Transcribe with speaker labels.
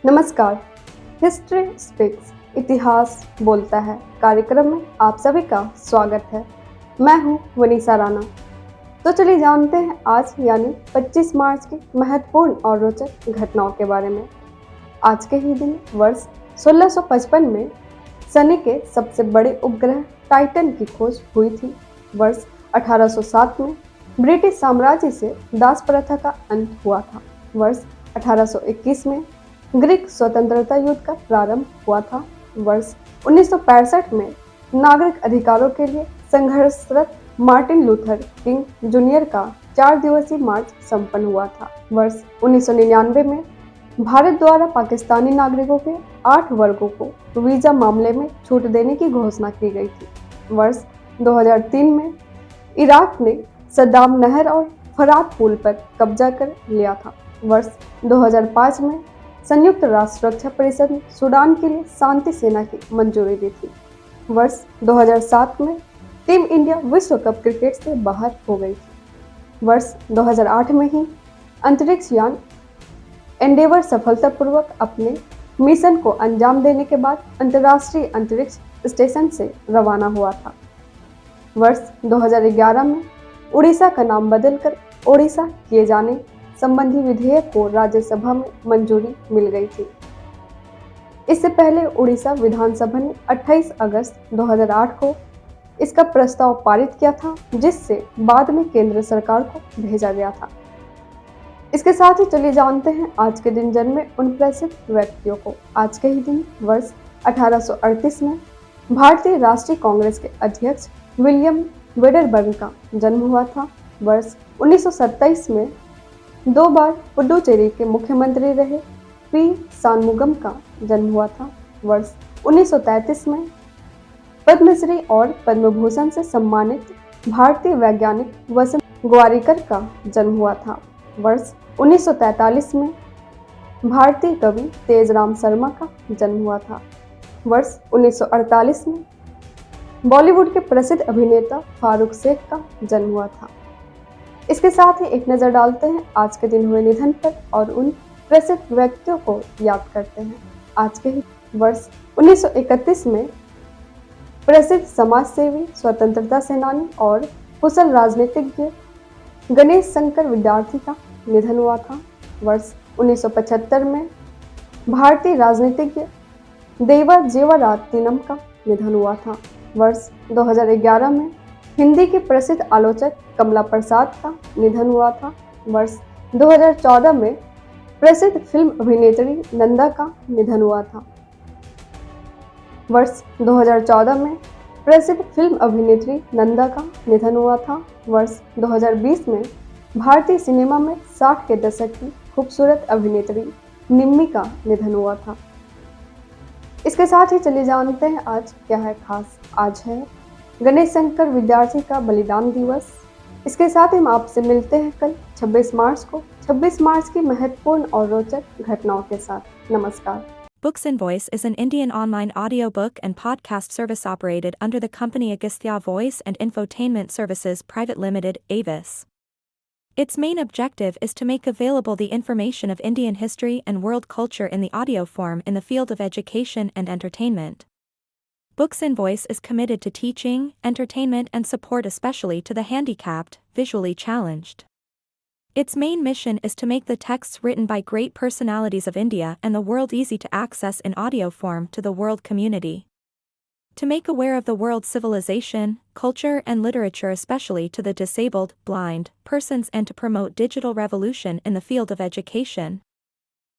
Speaker 1: नमस्कार। History speaks इतिहास बोलता है कार्यक्रम में आप सभी का स्वागत है। मैं हूं वनीसा राणा। तो चलिए जानते हैं आज यानी 25 मार्च की महत्वपूर्ण और रोचक घटनाओं के बारे में। आज के ही दिन वर्ष 1655 में शनि के सबसे बड़े उपग्रह टाइटन की खोज हुई थी। वर्ष 1807 में ब्रिटिश साम्राज्य से दास प्रथा का अंत हुआ था। वर्ष 1821 में ग्रीक स्वतंत्रता युद्ध का प्रारंभ हुआ था। वर्ष 1965 में नागरिक अधिकारों के लिए संघर्षरत मार्टिन लूथर किंग जूनियर का 4 दिवसीय मार्च संपन्न हुआ था। वर्ष 1999 में भारत द्वारा पाकिस्तानी नागरिकों के 8 वर्गों को वीजा मामले में छूट देने की घोषणा की गई थी। वर्ष 2003 में इराक ने सद्दाम नहर और फरात पुल पर कब्जा कर लिया था। वर्ष 2005 में संयुक्त राष्ट्र सुरक्षा परिषद ने सूडान के लिए शांति सेना की मंजूरी दी थी। वर्ष 2007 में टीम इंडिया विश्व कप क्रिकेट से बाहर हो गई थी। वर्ष 2008 में ही अंतरिक्ष यान एंडेवर सफलतापूर्वक अपने मिशन को अंजाम देने के बाद अंतर्राष्ट्रीय अंतरिक्ष स्टेशन से रवाना हुआ था। वर्ष 2011 में उड़ीसा का नाम बदलकर ओडिशा किए जाने संबंधी विधेयक को राज्यसभा में मंजूरी मिल गई थी। इससे पहले उड़ीसा विधानसभा ने 28 अगस्त 2008 को इसका प्रस्ताव पारित किया था, जिससे बाद में केंद्र सरकार को भेजा गया था। इसके साथ ही चलिए जानते हैं आज के दिन जन्मे उन प्रसिद्ध व्यक्तियों को। आज के ही दिन वर्ष 1838 में भारतीय राष्ट्रीय कांग्रेस के अध्यक्ष विलियम वेडरबर्न का जन्म हुआ था। वर्ष 1927 में 2 बार पुडुचेरी के मुख्यमंत्री रहे पी शानमुगम का जन्म हुआ था। वर्ष 1933 में पद्मश्री और पद्म भूषण से सम्मानित भारतीय वैज्ञानिक वसंत ग्वारिकर का जन्म हुआ था। वर्ष 1943 में भारतीय कवि तेजराम शर्मा का जन्म हुआ था। वर्ष 1948 में बॉलीवुड के प्रसिद्ध अभिनेता फारूक शेख का जन्म हुआ था। इसके साथ ही एक नज़र डालते हैं आज के दिन हुए निधन पर और उन प्रसिद्ध व्यक्तियों को याद करते हैं। आज के ही वर्ष 1931 में प्रसिद्ध समाजसेवी, स्वतंत्रता सेनानी और कुशल राजनीतिज्ञ गणेश शंकर विद्यार्थी का निधन हुआ था। वर्ष 1975 में भारतीय राजनीतिज्ञ देवा जेवारातिनम का निधन हुआ था। वर्ष 2011 में हिंदी के प्रसिद्ध आलोचक कमला प्रसाद का निधन हुआ था। वर्ष 2014 में प्रसिद्ध फिल्म अभिनेत्री नंदा का निधन हुआ था। वर्ष 2014 में प्रसिद्ध फिल्म अभिनेत्री नंदा का निधन हुआ था। वर्ष 2020 में भारतीय सिनेमा में 60 के दशक की खूबसूरत अभिनेत्री निम्मी का निधन हुआ था। इसके साथ ही चलिए जानते हैं आज क्या है खास। आज है गणेश शंकर विद्यार्थी का बलिदान दिवस। इसके साथ ही हम आपसे मिलते हैं कल 26 मार्च को 26 मार्च की महत्वपूर्ण और रोचक घटनाओं के साथ। नमस्कार।
Speaker 2: Books and Voice is an Indian online audiobook and podcast service operated under the company Agastya Voice and Infotainment Services Private Limited, Avis. Its main objective is to make available the information of Indian history and world culture in the audio form in the field of education and entertainment. Books and Voice is committed to teaching, entertainment and support especially to the handicapped, visually challenged. Its main mission is to make the texts written by great personalities of India and the world easy to access in audio form to the world community. To make aware of the world's civilization, culture and literature especially to the disabled, blind, persons and to promote digital revolution in the field of education.